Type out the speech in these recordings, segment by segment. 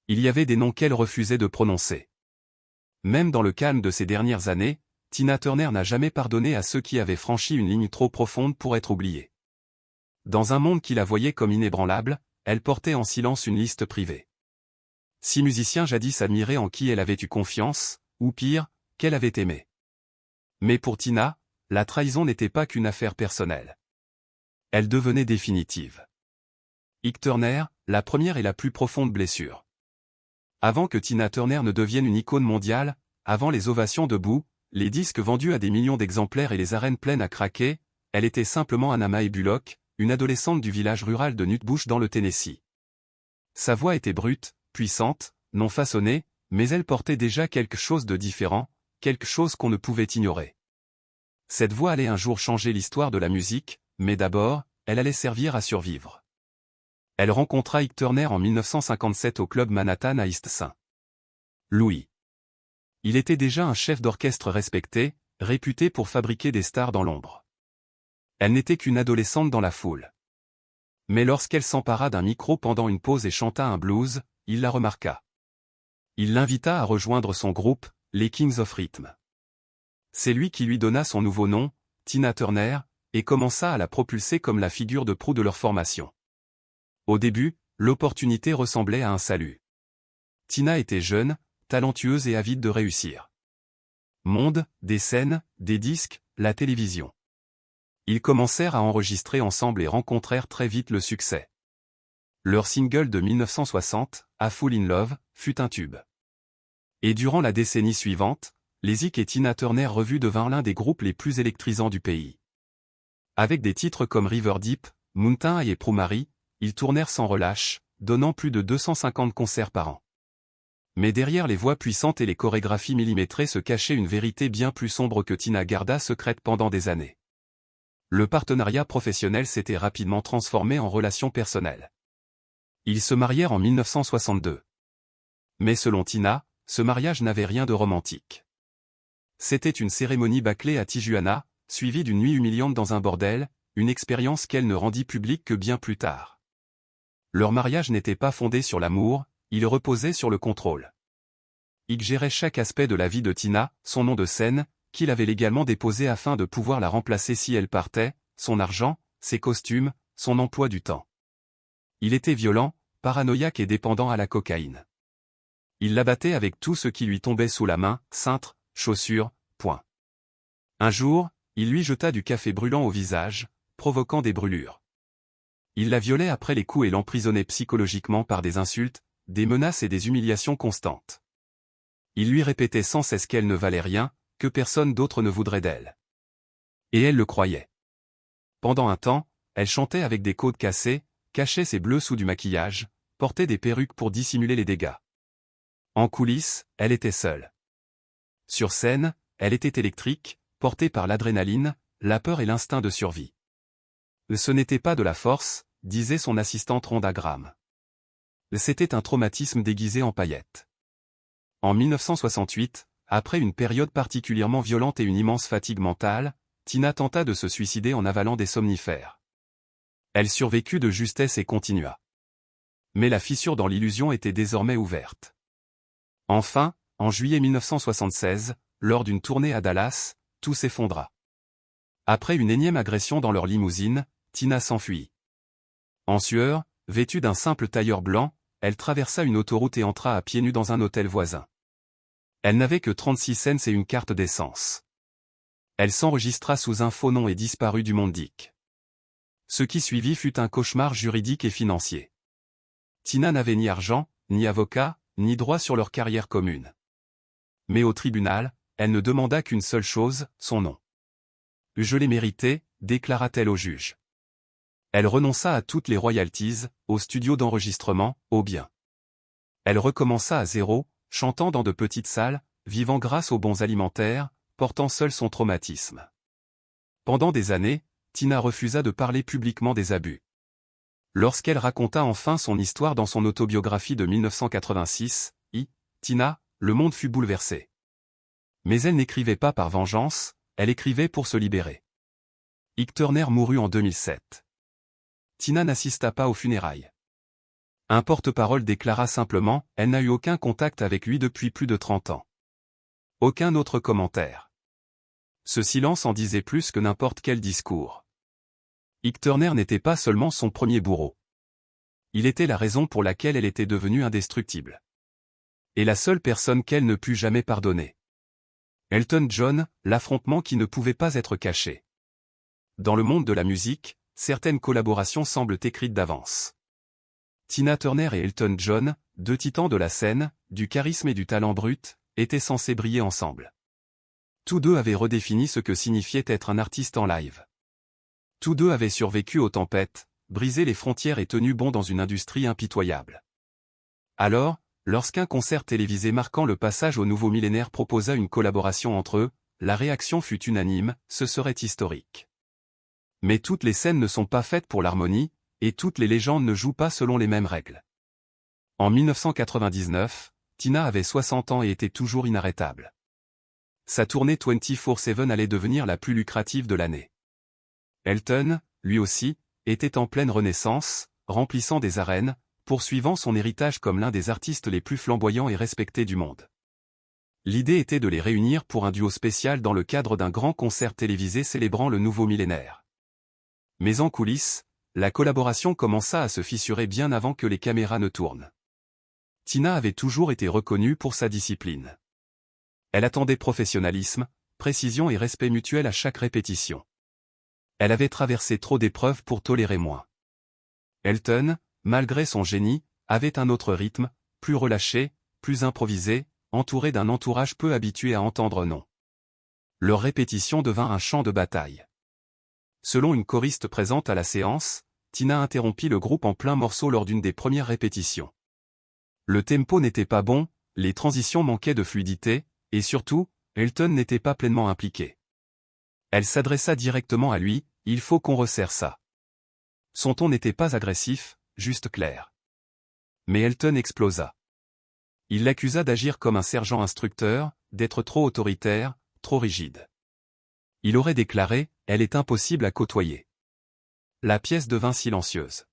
Il y avait des noms qu'elle refusait de prononcer. Même dans le calme de ces dernières années, Tina Turner n'a jamais pardonné à ceux qui avaient franchi une ligne trop profonde pour être oubliés. Dans un monde qui la voyait comme inébranlable, elle portait en silence une liste privée. 6 musiciens jadis admirés en qui elle avait eu confiance, ou pire, qu'elle avait aimé. Mais pour Tina, la trahison n'était pas qu'une affaire personnelle. Elle devenait définitive. Ike Turner, la première et la plus profonde blessure. Avant que Tina Turner ne devienne une icône mondiale, avant les ovations debout, les disques vendus à des millions d'exemplaires et les arènes pleines à craquer, elle était simplement Anna Mae Bullock, une adolescente du village rural de Nutbush dans le Tennessee. Sa voix était brute, puissante, non façonnée, mais elle portait déjà quelque chose de différent, quelque chose qu'on ne pouvait ignorer. Cette voix allait un jour changer l'histoire de la musique, mais d'abord, elle allait servir à survivre. Elle rencontra Ike Turner en 1957 au club Manhattan à East St. Louis. Il était déjà un chef d'orchestre respecté, réputé pour fabriquer des stars dans l'ombre. Elle n'était qu'une adolescente dans la foule. Mais lorsqu'elle s'empara d'un micro pendant une pause et chanta un blues, il la remarqua. Il l'invita à rejoindre son groupe, les Kings of Rhythm. C'est lui qui lui donna son nouveau nom, Tina Turner, et commença à la propulser comme la figure de proue de leur formation. Au début, l'opportunité ressemblait à un salut. Tina était jeune, talentueuse et avide de réussir. Monde, des scènes, des disques, la télévision. Ils commencèrent à enregistrer ensemble et rencontrèrent très vite le succès. Leur single de 1960, A Fool in Love, fut un tube. Et durant la décennie suivante, les Ike et Tina Turner revus devinrent l'un des groupes les plus électrisants du pays. Avec des titres comme River Deep, Mountain High et Prue Marie, ils tournèrent sans relâche, donnant plus de 250 concerts par an. Mais derrière les voix puissantes et les chorégraphies millimétrées se cachait une vérité bien plus sombre que Tina garda secrète pendant des années. Le partenariat professionnel s'était rapidement transformé en relation personnelle. Ils se marièrent en 1962. Mais selon Tina, ce mariage n'avait rien de romantique. C'était une cérémonie bâclée à Tijuana, suivie d'une nuit humiliante dans un bordel, une expérience qu'elle ne rendit publique que bien plus tard. Leur mariage n'était pas fondé sur l'amour, il reposait sur le contrôle. Ike gérait chaque aspect de la vie de Tina, son nom de scène, qu'il avait légalement déposé afin de pouvoir la remplacer si elle partait, son argent, ses costumes, son emploi du temps. Il était violent, paranoïaque et dépendant à la cocaïne. Il la battait avec tout ce qui lui tombait sous la main, cintre, chaussures, poings. Un jour, il lui jeta du café brûlant au visage, provoquant des brûlures. Il la violait après les coups et l'emprisonnait psychologiquement par des insultes, des menaces et des humiliations constantes. Il lui répétait sans cesse qu'elle ne valait rien, que personne d'autre ne voudrait d'elle. Et elle le croyait. Pendant un temps, elle chantait avec des côtes cassées, cachait ses bleus sous du maquillage, portait des perruques pour dissimuler les dégâts. En coulisses, elle était seule. Sur scène, elle était électrique, portée par l'adrénaline, la peur et l'instinct de survie. Ce n'était pas de la force, disait son assistante Rhonda Graham. C'était un traumatisme déguisé en paillettes. En 1968, après une période particulièrement violente et une immense fatigue mentale, Tina tenta de se suicider en avalant des somnifères. Elle survécut de justesse et continua. Mais la fissure dans l'illusion était désormais ouverte. Enfin, en juillet 1976, lors d'une tournée à Dallas, tout s'effondra. Après une énième agression dans leur limousine, Tina s'enfuit. En sueur, vêtue d'un simple tailleur blanc, elle traversa une autoroute et entra à pieds nus dans un hôtel voisin. Elle n'avait que 36 cents et une carte d'essence. Elle s'enregistra sous un faux nom et disparut du monde d'Ike. Ce qui suivit fut un cauchemar juridique et financier. Tina n'avait ni argent, ni avocat, ni droit sur leur carrière commune. Mais au tribunal, elle ne demanda qu'une seule chose, son nom. « Je l'ai mérité », déclara-t-elle au juge. Elle renonça à toutes les royalties, au studio d'enregistrement, aux biens. Elle recommença à zéro, chantant dans de petites salles, vivant grâce aux bons alimentaires, portant seule son traumatisme. Pendant des années, Tina refusa de parler publiquement des abus. Lorsqu'elle raconta enfin son histoire dans son autobiographie de 1986, Tina, le monde fut bouleversé. Mais elle n'écrivait pas par vengeance, elle écrivait pour se libérer. Ike Turner mourut en 2007. Tina n'assista pas aux funérailles. Un porte-parole déclara simplement « Elle n'a eu aucun contact avec lui depuis plus de 30 ans ». Aucun autre commentaire. Ce silence en disait plus que n'importe quel discours. Ike Turner n'était pas seulement son premier bourreau. Il était la raison pour laquelle elle était devenue indestructible. Et la seule personne qu'elle ne put jamais pardonner. Elton John, l'affrontement qui ne pouvait pas être caché. Dans le monde de la musique, certaines collaborations semblent écrites d'avance. Tina Turner et Elton John, deux titans de la scène, du charisme et du talent brut, étaient censés briller ensemble. Tous deux avaient redéfini ce que signifiait être un artiste en live. Tous deux avaient survécu aux tempêtes, brisé les frontières et tenu bon dans une industrie impitoyable. Alors, lorsqu'un concert télévisé marquant le passage au nouveau millénaire proposa une collaboration entre eux, la réaction fut unanime, ce serait historique. Mais toutes les scènes ne sont pas faites pour l'harmonie, et toutes les légendes ne jouent pas selon les mêmes règles. En 1999, Tina avait 60 ans et était toujours inarrêtable. Sa tournée 24/7 allait devenir la plus lucrative de l'année. Elton, lui aussi, était en pleine renaissance, remplissant des arènes, poursuivant son héritage comme l'un des artistes les plus flamboyants et respectés du monde. L'idée était de les réunir pour un duo spécial dans le cadre d'un grand concert télévisé célébrant le nouveau millénaire. Mais en coulisses, la collaboration commença à se fissurer bien avant que les caméras ne tournent. Tina avait toujours été reconnue pour sa discipline. Elle attendait professionnalisme, précision et respect mutuel à chaque répétition. Elle avait traversé trop d'épreuves pour tolérer moins. Elton, malgré son génie, avait un autre rythme, plus relâché, plus improvisé, entouré d'un entourage peu habitué à entendre non. Leur répétition devint un champ de bataille. Selon une choriste présente à la séance, Tina interrompit le groupe en plein morceau lors d'une des premières répétitions. Le tempo n'était pas bon, les transitions manquaient de fluidité, et surtout, Elton n'était pas pleinement impliqué. Elle s'adressa directement à lui, « Il faut qu'on resserre ça ». Son ton n'était pas agressif, juste clair. Mais Elton explosa. Il l'accusa d'agir comme un sergent instructeur, d'être trop autoritaire, trop rigide. Il aurait déclaré, « Elle est impossible à côtoyer ». La pièce devint silencieuse.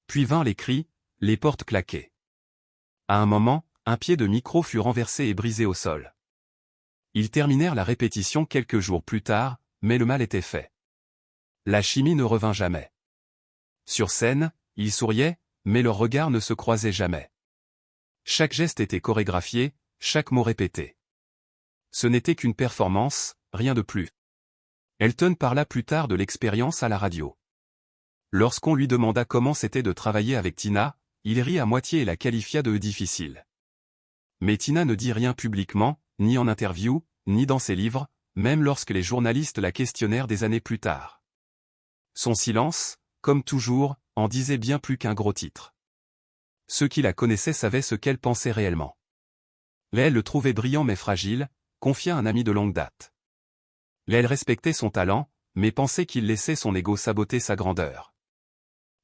Puis vinrent les cris, les portes claquaient. À un moment, un pied de micro fut renversé et brisé au sol. Ils terminèrent la répétition quelques jours plus tard, mais le mal était fait. La chimie ne revint jamais. Sur scène, ils souriaient, mais leurs regards ne se croisaient jamais. Chaque geste était chorégraphié, chaque mot répété. Ce n'était qu'une performance, rien de plus. Elton parla plus tard de l'expérience à la radio. Lorsqu'on lui demanda comment c'était de travailler avec Tina, il rit à moitié et la qualifia de difficile. Mais Tina ne dit rien publiquement, ni en interview, ni dans ses livres, même lorsque les journalistes la questionnèrent des années plus tard. Son silence, comme toujours, en disait bien plus qu'un gros titre. Ceux qui la connaissaient savaient ce qu'elle pensait réellement. Elle le trouvait brillant mais fragile, confia un ami de longue date. Elle respectait son talent, mais pensait qu'il laissait son ego saboter sa grandeur.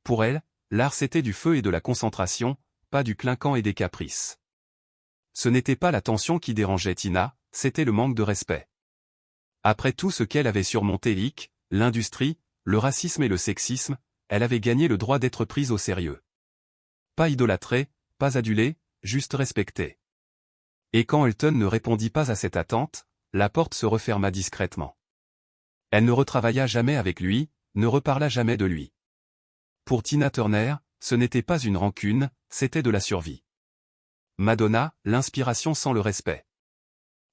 Pour elle, l'art c'était du feu et de la concentration, pas du clinquant et des caprices. Ce n'était pas la tension qui dérangeait Tina, c'était le manque de respect. Après tout ce qu'elle avait surmonté Ike, l'industrie, le racisme et le sexisme, elle avait gagné le droit d'être prise au sérieux. Pas idolâtrée, pas adulée, juste respectée. Et quand Elton ne répondit pas à cette attente, la porte se referma discrètement. Elle ne retravailla jamais avec lui, ne reparla jamais de lui. Pour Tina Turner, ce n'était pas une rancune, c'était de la survie. Madonna, l'inspiration sans le respect.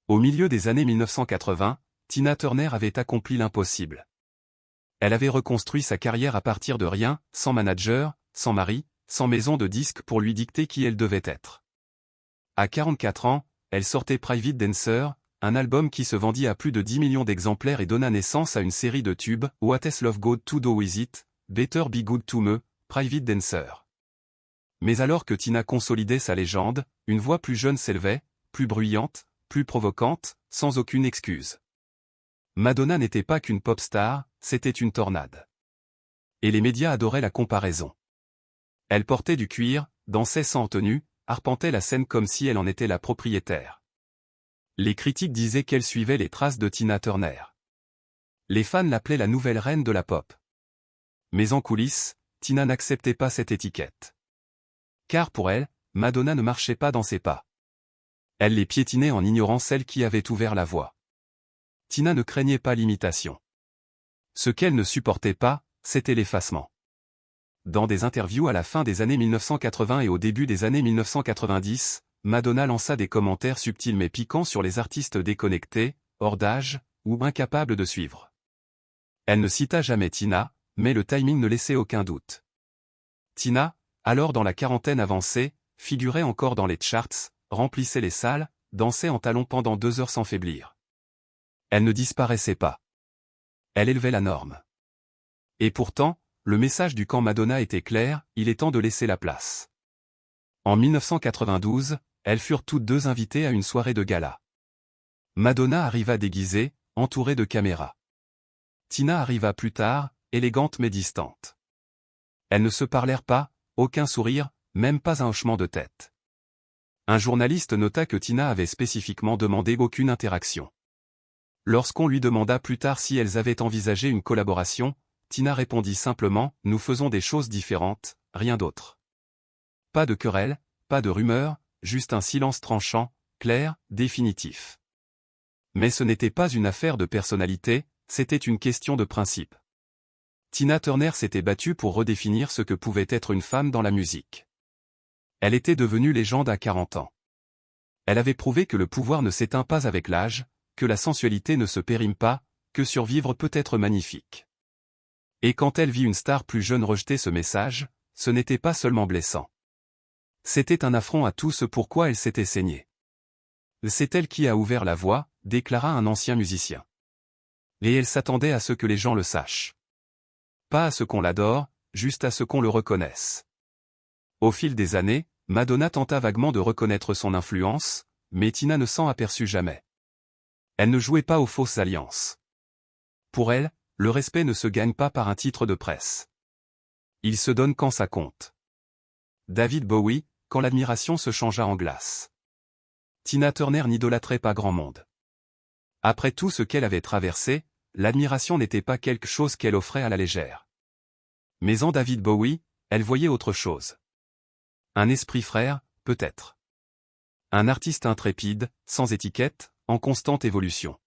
Au milieu des années 1980, Tina Turner avait accompli l'impossible. Elle avait reconstruit sa carrière à partir de rien, sans manager, sans mari, sans maison de disques pour lui dicter qui elle devait être. À 44 ans, elle sortait Private Dancer, un album qui se vendit à plus de 10 millions d'exemplaires et donna naissance à une série de tubes, What Has Love Got to Do With It, Better Be Good to Me, Private Dancer. Mais alors que Tina consolidait sa légende, une voix plus jeune s'élevait, plus bruyante, plus provocante, sans aucune excuse. Madonna n'était pas qu'une pop star, c'était une tornade. Et les médias adoraient la comparaison. Elle portait du cuir, dansait sans tenue, arpentait la scène comme si elle en était la propriétaire. Les critiques disaient qu'elle suivait les traces de Tina Turner. Les fans l'appelaient la nouvelle reine de la pop. Mais en coulisses, Tina n'acceptait pas cette étiquette. Car pour elle, Madonna ne marchait pas dans ses pas. Elle les piétinait en ignorant celle qui avait ouvert la voie. Tina ne craignait pas l'imitation. Ce qu'elle ne supportait pas, c'était l'effacement. Dans des interviews à la fin des années 1980 et au début des années 1990, Madonna lança des commentaires subtils mais piquants sur les artistes déconnectés, hors d'âge, ou incapables de suivre. Elle ne cita jamais Tina, mais le timing ne laissait aucun doute. Tina, alors dans la quarantaine avancée, figurait encore dans les charts, remplissait les salles, dansait en talons pendant 2 heures sans faiblir. Elle ne disparaissait pas. Elle élevait la norme. Et pourtant, le message du camp Madonna était clair, il est temps de laisser la place. En 1992, elles furent toutes deux invitées à une soirée de gala. Madonna arriva déguisée, entourée de caméras. Tina arriva plus tard, élégante mais distante. Elles ne se parlèrent pas, aucun sourire, même pas un hochement de tête. Un journaliste nota que Tina avait spécifiquement demandé aucune interaction. Lorsqu'on lui demanda plus tard si elles avaient envisagé une collaboration, Tina répondit simplement « Nous faisons des choses différentes, rien d'autre ». Pas de querelle, pas de rumeur, juste un silence tranchant, clair, définitif. Mais ce n'était pas une affaire de personnalité, c'était une question de principe. Tina Turner s'était battue pour redéfinir ce que pouvait être une femme dans la musique. Elle était devenue légende à 40 ans. Elle avait prouvé que le pouvoir ne s'éteint pas avec l'âge, que la sensualité ne se périme pas, que survivre peut être magnifique. Et quand elle vit une star plus jeune rejeter ce message, ce n'était pas seulement blessant. C'était un affront à tout ce pourquoi elle s'était saignée. C'est elle qui a ouvert la voie, déclara un ancien musicien. Et elle s'attendait à ce que les gens le sachent. Pas à ce qu'on l'adore, juste à ce qu'on le reconnaisse. Au fil des années, Madonna tenta vaguement de reconnaître son influence, mais Tina ne s'en aperçut jamais. Elle ne jouait pas aux fausses alliances. Pour elle, le respect ne se gagne pas par un titre de presse. Il se donne quand ça compte. David Bowie, quand l'admiration se changea en glace. Tina Turner n'idolâtrait pas grand monde. Après tout ce qu'elle avait traversé, l'admiration n'était pas quelque chose qu'elle offrait à la légère. Mais en David Bowie, elle voyait autre chose. Un esprit frère, peut-être. Un artiste intrépide, sans étiquette, en constante évolution.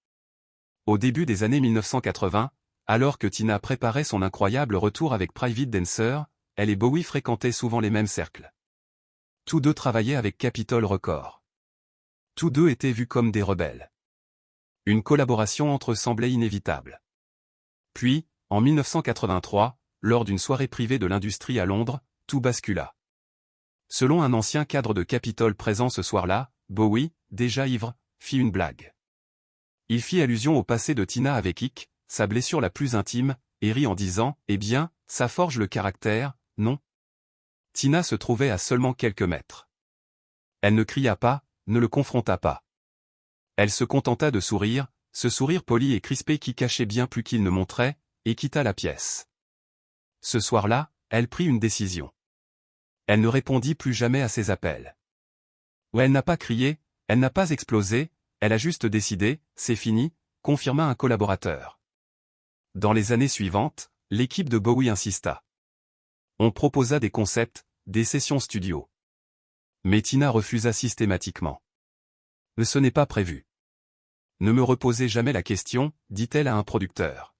Au début des années 1980, alors que Tina préparait son incroyable retour avec Private Dancer, elle et Bowie fréquentaient souvent les mêmes cercles. Tous deux travaillaient avec Capitol Records. Tous deux étaient vus comme des rebelles. Une collaboration entre eux semblait inévitable. Puis, en 1983, lors d'une soirée privée de l'industrie à Londres, tout bascula. Selon un ancien cadre de Capitol présent ce soir-là, Bowie, déjà ivre, fit une blague. Il fit allusion au passé de Tina avec Ike, sa blessure la plus intime, et rit en disant « Eh bien, ça forge le caractère, non ?» Tina se trouvait à seulement quelques mètres. Elle ne cria pas, ne le confronta pas. Elle se contenta de sourire, ce sourire poli et crispé qui cachait bien plus qu'il ne montrait, et quitta la pièce. Ce soir-là, elle prit une décision. Elle ne répondit plus jamais à ses appels. Elle n'a pas crié, elle n'a pas explosé, elle a juste décidé, c'est fini, confirma un collaborateur. Dans les années suivantes, l'équipe de Bowie insista. On proposa des concepts, des sessions studio. Mais Tina refusa systématiquement. Ce n'est pas prévu. Ne me reposez jamais la question, dit-elle à un producteur.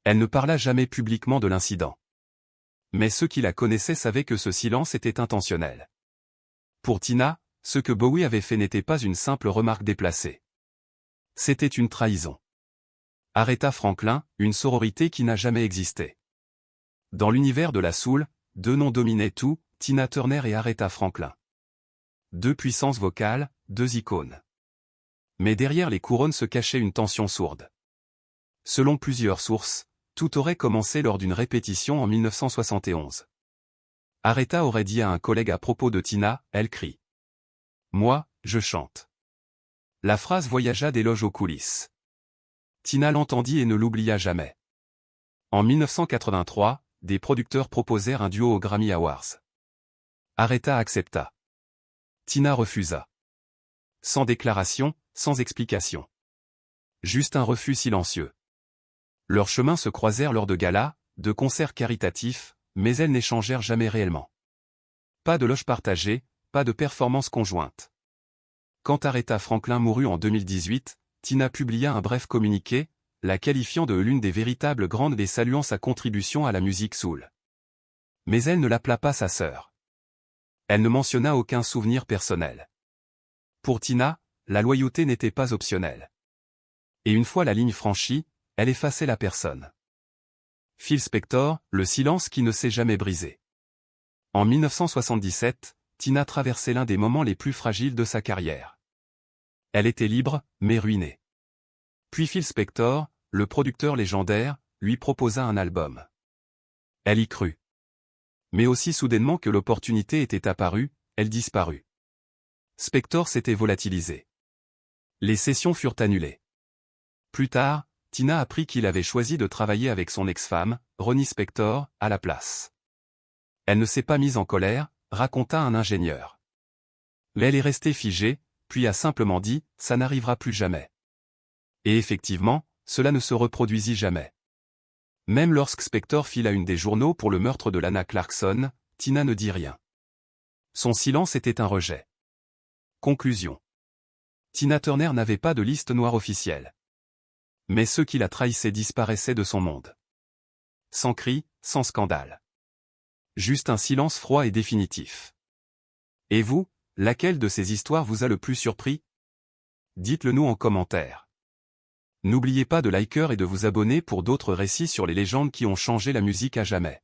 Elle ne parla jamais publiquement de l'incident. Mais ceux qui la connaissaient savaient que ce silence était intentionnel. Pour Tina, ce que Bowie avait fait n'était pas une simple remarque déplacée. C'était une trahison. Aretha Franklin, une sororité qui n'a jamais existé. Dans l'univers de la soul, deux noms dominaient tout, Tina Turner et Aretha Franklin. Deux puissances vocales, deux icônes. Mais derrière les couronnes se cachait une tension sourde. Selon plusieurs sources, tout aurait commencé lors d'une répétition en 1971. Aretha aurait dit à un collègue à propos de Tina, elle crie. Moi, je chante. La phrase voyagea d'éloge aux coulisses. Tina l'entendit et ne l'oublia jamais. En 1983, des producteurs proposèrent un duo aux Grammy Awards. Aretha accepta. Tina refusa. Sans déclaration, sans explication. Juste un refus silencieux. Leurs chemins se croisèrent lors de galas, de concerts caritatifs, mais elles n'échangèrent jamais réellement. Pas de loge partagée, pas de performance conjointe. Quand Aretha Franklin mourut en 2018, Tina publia un bref communiqué, la qualifiant de l'une des véritables grandes et saluant sa contribution à la musique soul. Mais elle ne l'appela pas sa sœur. Elle ne mentionna aucun souvenir personnel. Pour Tina, la loyauté n'était pas optionnelle. Et une fois la ligne franchie, elle effaçait la personne. Phil Spector, le silence qui ne s'est jamais brisé. En 1977, Tina traversait l'un des moments les plus fragiles de sa carrière. Elle était libre, mais ruinée. Puis Phil Spector, le producteur légendaire, lui proposa un album. Elle y crut. Mais aussi soudainement que l'opportunité était apparue, elle disparut. Spector s'était volatilisé. Les sessions furent annulées. Plus tard, Tina apprit qu'il avait choisi de travailler avec son ex-femme, Ronnie Spector, à la place. Elle ne s'est pas mise en colère, raconta un ingénieur. Mais elle est restée figée, puis a simplement dit « ça n'arrivera plus jamais ». Et effectivement, cela ne se reproduisit jamais. Même lorsque Spector fit la une des journaux pour le meurtre de Lana Clarkson, Tina ne dit rien. Son silence était un rejet. Conclusion. Tina Turner n'avait pas de liste noire officielle. Mais ceux qui la trahissaient disparaissaient de son monde. Sans cri, sans scandale. Juste un silence froid et définitif. Et vous, laquelle de ces histoires vous a le plus surpris? Dites-le nous en commentaire. N'oubliez pas de liker et de vous abonner pour d'autres récits sur les légendes qui ont changé la musique à jamais.